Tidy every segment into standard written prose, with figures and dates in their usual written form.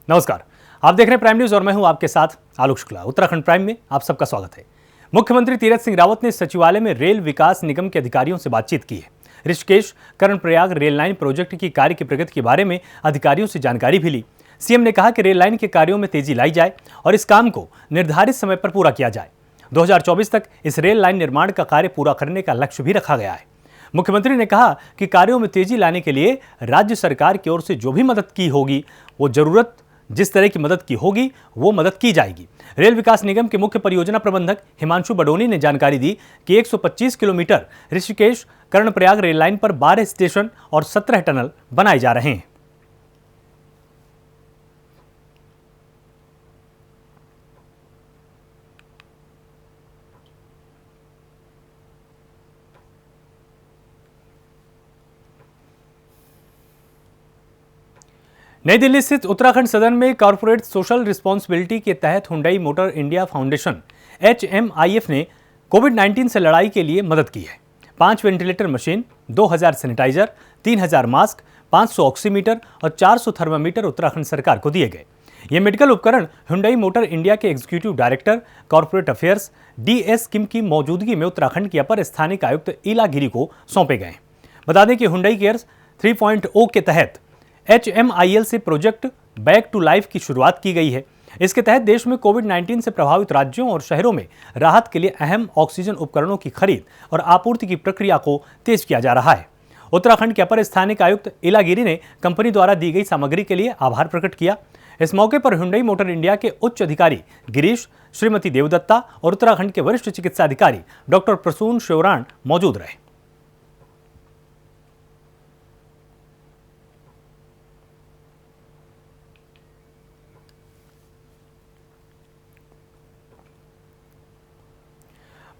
नमस्कार, आप देख रहे हैं प्राइम न्यूज और मैं हूं आपके साथ आलोक शुक्ला। उत्तराखंड प्राइम में आप सबका स्वागत है। मुख्यमंत्री तीरथ सिंह रावत ने सचिवालय में रेल विकास निगम के अधिकारियों से बातचीत की है। Rishikesh Karnaprayag rail line project की कार्य की प्रगति के बारे में अधिकारियों से जानकारी भी ली। सीएम ने कहा कि रेल लाइन के कार्यों में तेजी लाई जाए और इस काम को निर्धारित समय पर पूरा किया जाए। 2024 तक इस रेल लाइन निर्माण का कार्य पूरा करने का लक्ष्य भी रखा गया है। मुख्यमंत्री ने कहा कि कार्यों में तेजी लाने के लिए राज्य सरकार की ओर से जो भी मदद की होगी, वो जरूरत जिस तरह की मदद की होगी वो मदद की जाएगी। रेल विकास निगम के मुख्य परियोजना प्रबंधक हिमांशु बडोनी ने जानकारी दी कि 125 kilometre Rishikesh Karnaprayag rail line पर 12 स्टेशन और 17 टनल बनाए जा रहे हैं। नई दिल्ली स्थित उत्तराखंड सदन में कॉर्पोरेट सोशल रिस्पॉन्सिबिलिटी के तहत Hyundai motor India foundation HMIF ने कोविड-19 से लड़ाई के लिए मदद की है। 5 ventilator machine, 2000 sanitiser, 3000 mask, 500 oximeter और 400 थर्मामीटर उत्तराखंड सरकार को दिए गए। ये मेडिकल उपकरण हुंडई मोटर इंडिया के executive director corporate affairs DS किम की मौजूदगी में उत्तराखंड के अपर स्थानिक आयुक्त इला गिरी को सौंपे गए। बता दें कि हुंडई केयर्स 3.0 के तहत HMIL से प्रोजेक्ट बैक टू लाइफ की शुरुआत की गई है। इसके तहत देश में कोविड-19 से प्रभावित राज्यों और शहरों में राहत के लिए अहम ऑक्सीजन उपकरणों की खरीद और आपूर्ति की प्रक्रिया को तेज किया जा रहा है। उत्तराखंड के अपर स्थानिक आयुक्त इला गिरी ने कंपनी द्वारा दी गई सामग्री के लिए आभार प्रकट किया। इस मौके पर हुंडई मोटर इंडिया के उच्च अधिकारी गिरीश, श्रीमती देवदत्ता और उत्तराखंड के वरिष्ठ चिकित्सा अधिकारी डॉक्टर प्रसून शिवराण मौजूद रहे।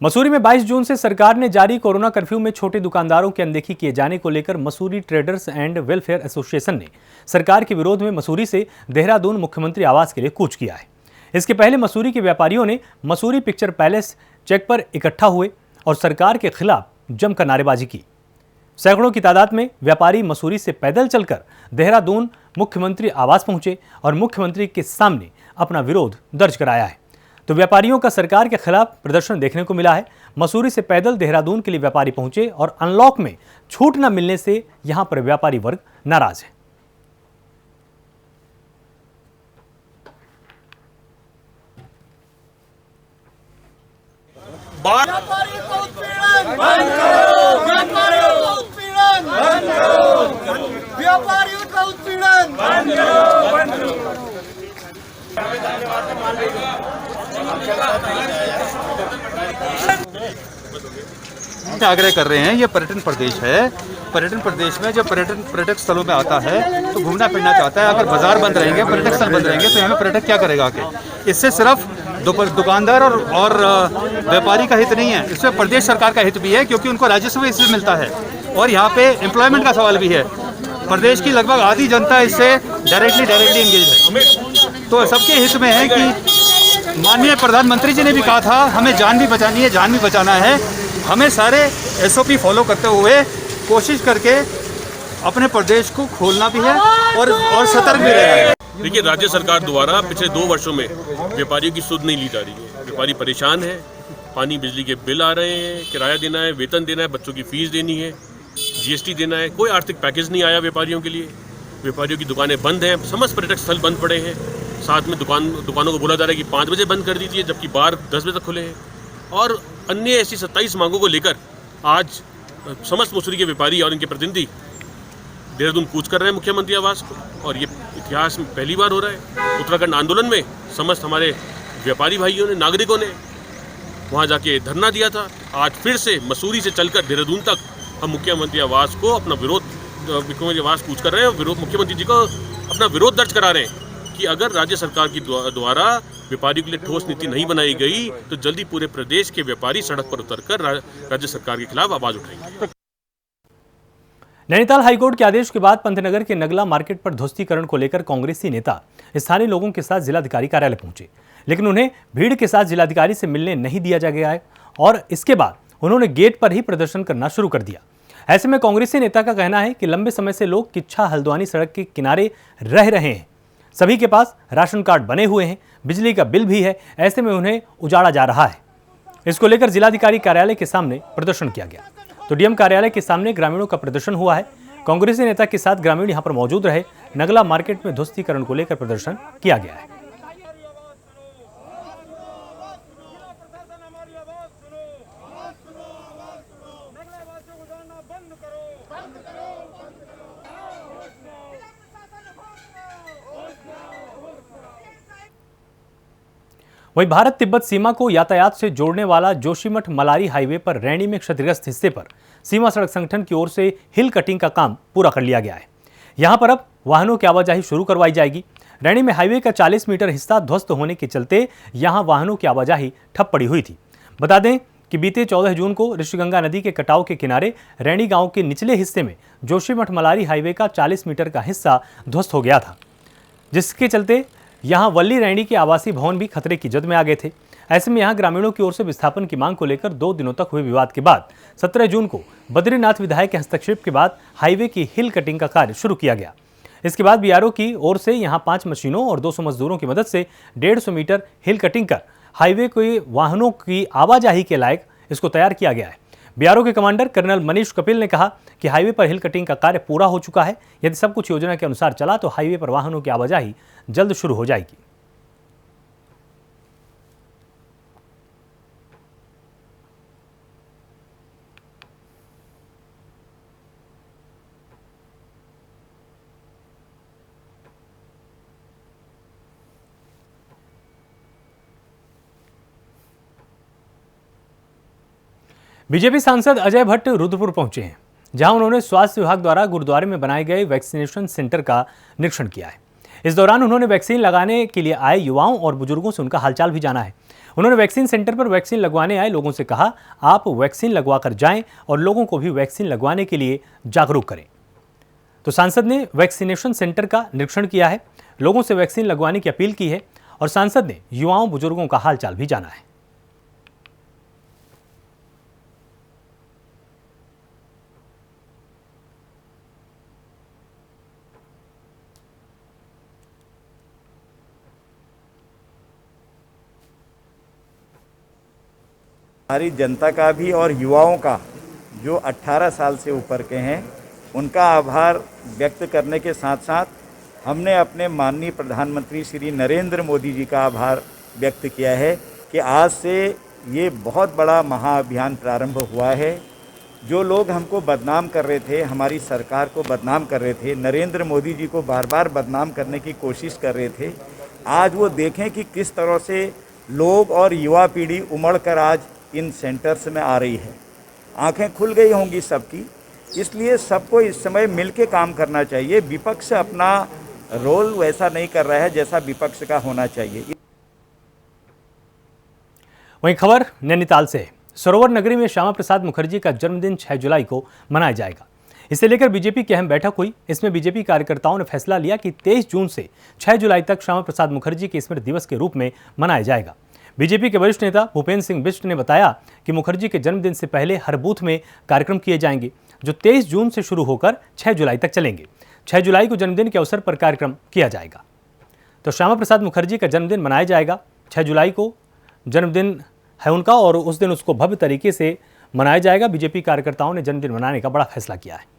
मसूरी में 22 जून से सरकार ने जारी कोरोना कर्फ्यू में छोटे दुकानदारों की अनदेखी किए जाने को लेकर Mussoorie traders and welfare association ने सरकार के विरोध में मसूरी से देहरादून मुख्यमंत्री आवास के लिए कूच किया है। इसके पहले मसूरी के व्यापारियों ने मसूरी पिक्चर पैलेस चेक पर इकट्ठा हुए और सरकार के खिलाफ जमकर नारेबाजी की। सैकड़ों की तादाद में व्यापारी मसूरी से पैदल चलकर देहरादून मुख्यमंत्री आवास पहुंचे और मुख्यमंत्री के सामने अपना विरोध दर्ज कराया है। तो व्यापारियों का सरकार के खिलाफ प्रदर्शन देखने को मिला है। मसूरी से पैदल देहरादून के लिए व्यापारी पहुंचे और अनलॉक में छूट न मिलने से यहां पर व्यापारी वर्ग नाराज है। आग्रह कर रहे हैं, ये पर्यटन प्रदेश है। पर्यटन प्रदेश में जब पर्यटक स्थलों में आता है तो घूमना फिरना चाहता है। अगर बाजार बंद रहेंगे, पर्यटक स्थल बंद रहेंगे तो यहाँ पे पर्यटक क्या करेगा आके? इससे सिर्फ दुकानदार और व्यापारी का हित नहीं है, इसमें प्रदेश सरकार का हित भी है, क्योंकि उनको राजस्व इससे मिलता है और यहाँ पे एम्प्लॉयमेंट का सवाल भी है। प्रदेश की लगभग आधी जनता इससे डायरेक्टली एंगेज है। तो सबके हित में है कि माननीय प्रधानमंत्री जी ने भी कहा था, हमें जान भी बचानी है, जान भी बचाना है। हमें सारे SOP फॉलो करते हुए कोशिश करके अपने प्रदेश को खोलना भी है और सतर्क भी रहना है। देखिए, राज्य सरकार द्वारा पिछले 2 वर्षों में व्यापारियों की सुध नहीं ली जा रही है। व्यापारी परेशान है, पानी बिजली के बिल आ रहे हैं, किराया देना है, वेतन देना है, बच्चों की फीस देनी है, GST देना है, कोई आर्थिक पैकेज नहीं आया व्यापारियों के लिए। व्यापारियों की दुकानें बंद हैं, समस्त पर्यटक स्थल बंद पड़े हैं। साथ में दुकानों को बोला जा रहा है कि 5 बजे बंद कर दीजिए, जबकि बार 10 बजे तक खुले हैं। और अन्य ऐसी 27 मांगों को लेकर आज समस्त मसूरी के व्यापारी और इनके प्रतिनिधि देहरादून कूच कर रहे हैं मुख्यमंत्री आवास को, और ये इतिहास में पहली बार हो रहा है। उत्तराखंड आंदोलन में समस्त हमारे व्यापारी भाइयों ने, नागरिकों ने वहाँ जाके धरना दिया था। आज फिर से मसूरी से चलकर देहरादून तक हम मुख्यमंत्री आवास को अपना विरोध, मुख्यमंत्री आवास कूच कर रहे हैं और मुख्यमंत्री जी को अपना विरोध दर्ज करा रहे हैं कि अगर राज्य सरकार की द्वारा व्यापारियों के लिए ठोस नीति नहीं बनाई गई तो जल्दी पूरे प्रदेश के व्यापारी सड़क पर उतरकर राज्य सरकार के खिलाफ आवाज उठाएंगे। नैनीताल हाईकोर्ट के आदेश के बाद पंतनगर के नगला मार्केट पर ध्वस्तीकरण को लेकर कांग्रेसी नेता स्थानीय लोगों के साथ जिलाधिकारी कार्यालय पहुंचे, लेकिन उन्हें भीड़ के साथ जिलाधिकारी से मिलने नहीं दिया जा गया है और इसके बाद उन्होंने गेट पर ही प्रदर्शन करना शुरू कर दिया। ऐसे में कांग्रेसी नेता का कहना है कि लंबे समय से लोग किच्छा हल्द्वानी सड़क के किनारे रह रहे हैं, सभी के पास राशन कार्ड बने हुए हैं, बिजली का बिल भी है, ऐसे में उन्हें उजाड़ा जा रहा है। इसको लेकर जिलाधिकारी कार्यालय के सामने प्रदर्शन किया गया। तो डीएम कार्यालय के सामने ग्रामीणों का प्रदर्शन हुआ है। कांग्रेसी नेता के साथ ग्रामीण यहां पर मौजूद रहे। नगला मार्केट में ध्वस्तीकरण को लेकर प्रदर्शन किया गया है। वहीं भारत तिब्बत सीमा को यातायात से जोड़ने वाला जोशीमठ मलारी हाईवे पर रैनी में क्षतिग्रस्त हिस्से पर सीमा सड़क संगठन की ओर से हिल कटिंग का काम पूरा कर लिया गया है। यहां पर अब वाहनों की आवाजाही शुरू करवाई जाएगी। रैनी में हाईवे का 40 मीटर हिस्सा ध्वस्त होने के चलते यहां वाहनों की आवाजाही ठप पड़ी हुई थी। बता दें कि बीते 14 जून को ऋषिगंगा नदी के कटाव के किनारे रैनी गांव के निचले हिस्से में जोशीमठ मलारी हाईवे का 40 मीटर का हिस्सा ध्वस्त हो गया था, जिसके चलते यहां वल्ली रैनी के आवासीय भवन भी खतरे की जद में आ गए थे। ऐसे में यहां ग्रामीणों की ओर से विस्थापन की मांग को लेकर 2 दिनों तक हुए विवाद के बाद 17 जून को बद्रीनाथ विधायक के हस्तक्षेप के बाद हाईवे की हिल कटिंग का कार्य शुरू किया गया। इसके बाद बीआरओ की ओर से यहां 5 मशीनों और 200 मजदूरों की मदद से 150 मीटर हिल कटिंग कर हाईवे को वाहनों की आवाजाही के लायक इसको तैयार किया गया है। बीआरओ के कमांडर कर्नल मनीष कपिल ने कहा कि हाईवे पर हिल कटिंग का कार्य पूरा हो चुका है। यदि सब कुछ योजना के अनुसार चला तो हाईवे पर वाहनों की आवाजाही जल्द शुरू हो जाएगी। बीजेपी सांसद अजय भट्ट रुद्रपुर पहुंचे हैं, जहां उन्होंने स्वास्थ्य विभाग द्वारा गुरुद्वारे में बनाए गए वैक्सीनेशन सेंटर का निरीक्षण किया है। इस दौरान उन्होंने वैक्सीन लगाने के लिए आए युवाओं और बुजुर्गों से उनका हालचाल भी जाना है। उन्होंने वैक्सीन सेंटर पर वैक्सीन लगवाने आए लोगों से कहा, आप वैक्सीन लगवा कर जाएं और लोगों को भी वैक्सीन लगवाने के लिए जागरूक करें। तो सांसद ने वैक्सीनेशन सेंटर का निरीक्षण किया है, लोगों से वैक्सीन लगवाने की अपील की है और सांसद ने युवाओं बुजुर्गों का हालचाल भी जाना है। हमारी जनता का भी और युवाओं का जो 18 साल से ऊपर के हैं उनका आभार व्यक्त करने के साथ साथ हमने अपने माननीय प्रधानमंत्री श्री नरेंद्र मोदी जी का आभार व्यक्त किया है कि आज से ये बहुत बड़ा महाअभियान प्रारंभ हुआ है। जो लोग हमको बदनाम कर रहे थे, हमारी सरकार को बदनाम कर रहे थे, नरेंद्र मोदी जी को बार बार बदनाम करने की कोशिश कर रहे थे, आज वो देखें कि किस तरह से लोग और युवा पीढ़ी उमड़ कर आज इन सेंटर्स में आ रही है। आंखें खुल गई होंगी सबकी, इसलिए सबको इस समय मिलके काम करना चाहिए। विपक्ष अपना रोल वैसा नहीं कर रहा है जैसा विपक्ष का होना चाहिए। वहीं खबर नैनीताल से है। सरोवर नगरी में श्यामा प्रसाद मुखर्जी का जन्मदिन 6 जुलाई को मनाया जाएगा। इसे लेकर बीजेपी की अहम बैठक हुई। इसमें बीजेपी कार्यकर्ताओं ने फैसला लिया कि 23 जून से 6 जुलाई तक श्यामा प्रसाद मुखर्जी के स्मृति दिवस के रूप में मनाया जाएगा। बीजेपी के वरिष्ठ नेता भूपेंद्र सिंह बिष्ट ने बताया कि मुखर्जी के जन्मदिन से पहले हर बूथ में कार्यक्रम किए जाएंगे, जो 23 जून से शुरू होकर 6 जुलाई तक चलेंगे। 6 जुलाई को जन्मदिन के अवसर पर कार्यक्रम किया जाएगा। तो श्यामा प्रसाद मुखर्जी का जन्मदिन मनाया जाएगा। 6 जुलाई को जन्मदिन है उनका और उस दिन उसको भव्य तरीके से मनाया जाएगा। बीजेपी कार्यकर्ताओं ने जन्मदिन मनाने का बड़ा फैसला किया है।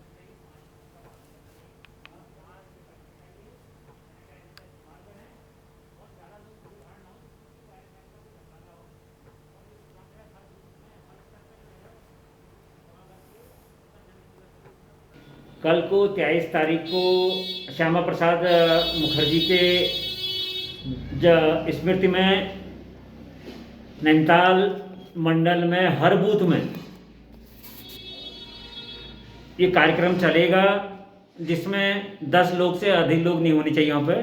कल को 23 तारीख को श्यामा प्रसाद मुखर्जी के स्मृति में नैनीताल मंडल में हर बूथ में ये कार्यक्रम चलेगा, जिसमें 10 लोग से अधिक लोग नहीं होने चाहिए वहाँ पे,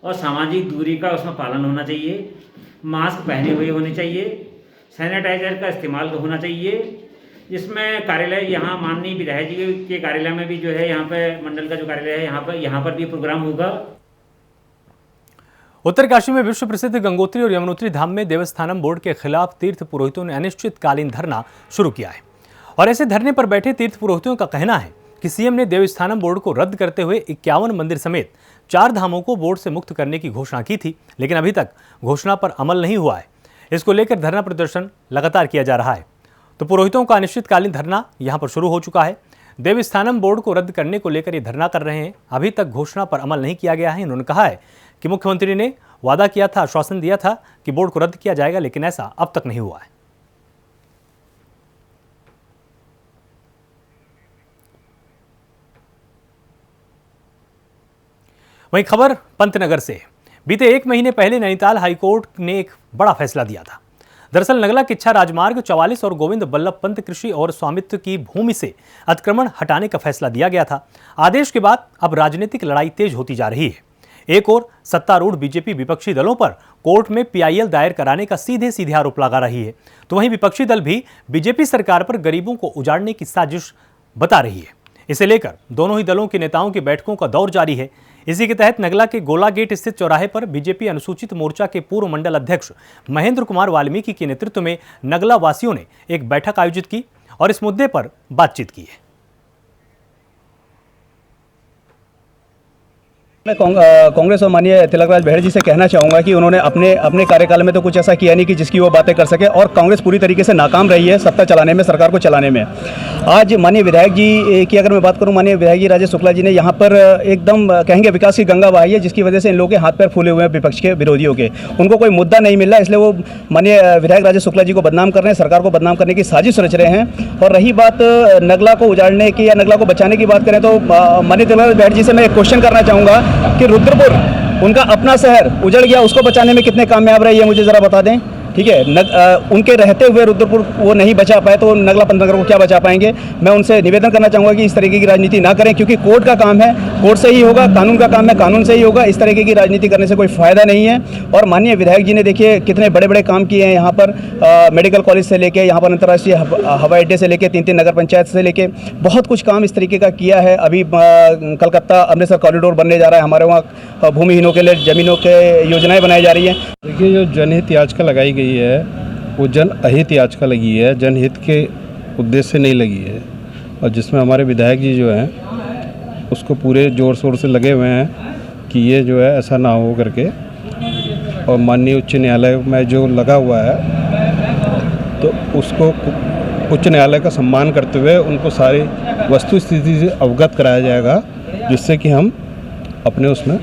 और सामाजिक दूरी का उसमें पालन होना चाहिए, मास्क पहने हुए होने चाहिए, सैनिटाइजर का इस्तेमाल होना चाहिए। जिसमें कार्यालय यहाँ माननीय विधायक जी के कार्यालय में भी जो है यहाँ पे मंडल का जो कार्यालय है यहाँ पर भी प्रोग्राम होगा। उत्तरकाशी में विश्व प्रसिद्ध गंगोत्री और यमुनोत्री धाम में देवस्थानम बोर्ड के खिलाफ तीर्थ पुरोहितों ने अनिश्चितकालीन धरना शुरू किया है। और ऐसे धरने पर बैठे तीर्थ पुरोहितों का कहना है कि सीएम ने देवस्थानम बोर्ड को रद्द करते हुए 51 मंदिर समेत 4 धामों को बोर्ड से मुक्त करने की घोषणा की थी, लेकिन अभी तक घोषणा पर अमल नहीं हुआ है। इसको लेकर धरना प्रदर्शन लगातार किया जा रहा है। तो पुरोहितों का अनिश्चितकालीन धरना यहां पर शुरू हो चुका है। देवस्थानम बोर्ड को रद्द करने को लेकर ये धरना कर रहे हैं। अभी तक घोषणा पर अमल नहीं किया गया है। उन्होंने कहा है कि मुख्यमंत्री ने वादा किया था, आश्वासन दिया था कि बोर्ड को रद्द किया जाएगा, लेकिन ऐसा अब तक नहीं हुआ है। वहीं खबर पंतनगर से। बीते 1 महीने पहले नैनीताल हाईकोर्ट ने एक बड़ा फैसला दिया था। दरअसल नगला किच्छा राजमार्ग 44 और गोविंद बल्लभ पंत कृषि और स्वामित्व की भूमि से अतिक्रमण हटाने का फैसला दिया गया था। आदेश के बाद अब राजनीतिक लड़ाई तेज होती जा रही है। एक और सत्तारूढ़ बीजेपी विपक्षी दलों पर कोर्ट में पीआईएल दायर कराने का सीधे आरोप लगा रही है, तो वहीं विपक्षी दल भी बीजेपी सरकार पर गरीबों को उजाड़ने की साजिश बता रही है। इसे लेकर दोनों ही दलों के नेताओं की बैठकों का दौर जारी है। इसी के तहत नगला के गोला गेट स्थित चौराहे पर बीजेपी अनुसूचित मोर्चा के पूर्व मंडल अध्यक्ष महेंद्र कुमार वाल्मीकि के नेतृत्व में नगला वासियों ने एक बैठक आयोजित की और इस मुद्दे पर बातचीत की है। मैं कांग्रेस और माननीय तिलकराज बहड़ जी से कहना चाहूँगा कि उन्होंने अपने कार्यकाल में तो कुछ ऐसा किया नहीं कि जिसकी वो बातें कर सके, और कांग्रेस पूरी तरीके से नाकाम रही है सत्ता चलाने में, सरकार को चलाने में। आज माननीय विधायक जी की अगर मैं बात करूँ, माननीय विधायक जी राजेश शुक्ला जी ने यहाँ पर एकदम कहेंगे विकास की गंगा बहाई है, जिसकी वजह से इन लोगों के हाथ पैर फूले हुए हैं विपक्ष के विरोधियों के। उनको कोई मुद्दा नहीं मिल रहा, इसलिए वो माननीय विधायक राजेश शुक्ला जी को बदनाम कर रहे हैं, सरकार को बदनाम करने की साजिश रच रहे हैं। और रही बात नगला को उजाड़ने की या नगला को बचाने की बात करें, तो माननीय तिलकराज बहड़ जी से मैं एक क्वेश्चन करना चाहूँगा कि रुद्रपुर उनका अपना शहर उजड़ गया, उसको बचाने में कितने कामयाब रहे, ये मुझे ज़रा बता दें। ठीक है, उनके रहते हुए रुद्रपुर वो नहीं बचा पाए, तो नगला पंतनगर को क्या बचा पाएंगे। मैं उनसे निवेदन करना चाहूँगा कि इस तरीके की राजनीति ना करें, क्योंकि कोर्ट का काम है, कोर्ट से ही होगा, कानून का काम है, कानून से ही होगा। इस तरीके की राजनीति करने से कोई फ़ायदा नहीं है। और माननीय विधायक जी ने देखिए कितने बड़े बड़े काम किए हैं यहाँ पर, मेडिकल कॉलेज से लेके यहाँ पर अंतर्राष्ट्रीय हवाई अड्डे से लेके 3 नगर पंचायत से लेके बहुत कुछ काम इस तरीके का किया है। अभी कलकत्ता अमृतसर कॉरिडोर बनने जा रहा है, हमारे वहाँ भूमिहीनों के लिए ज़मीनों के योजनाएँ बनाई जा रही हैं। देखिए, जो जनहित याचिका लगाई गई है वो जन अहित याचिका लगी है, जनहित के उद्देश्य से नहीं लगी है। और जिसमें हमारे विधायक जी जो हैं उसको पूरे ज़ोर शोर से लगे हुए हैं कि ये जो है ऐसा ना हो करके। और माननीय उच्च न्यायालय में जो लगा हुआ है तो उसको उच्च न्यायालय का सम्मान करते हुए उनको सारी वस्तु स्थिति से अवगत कराया जाएगा, जिससे कि हम अपने उसमें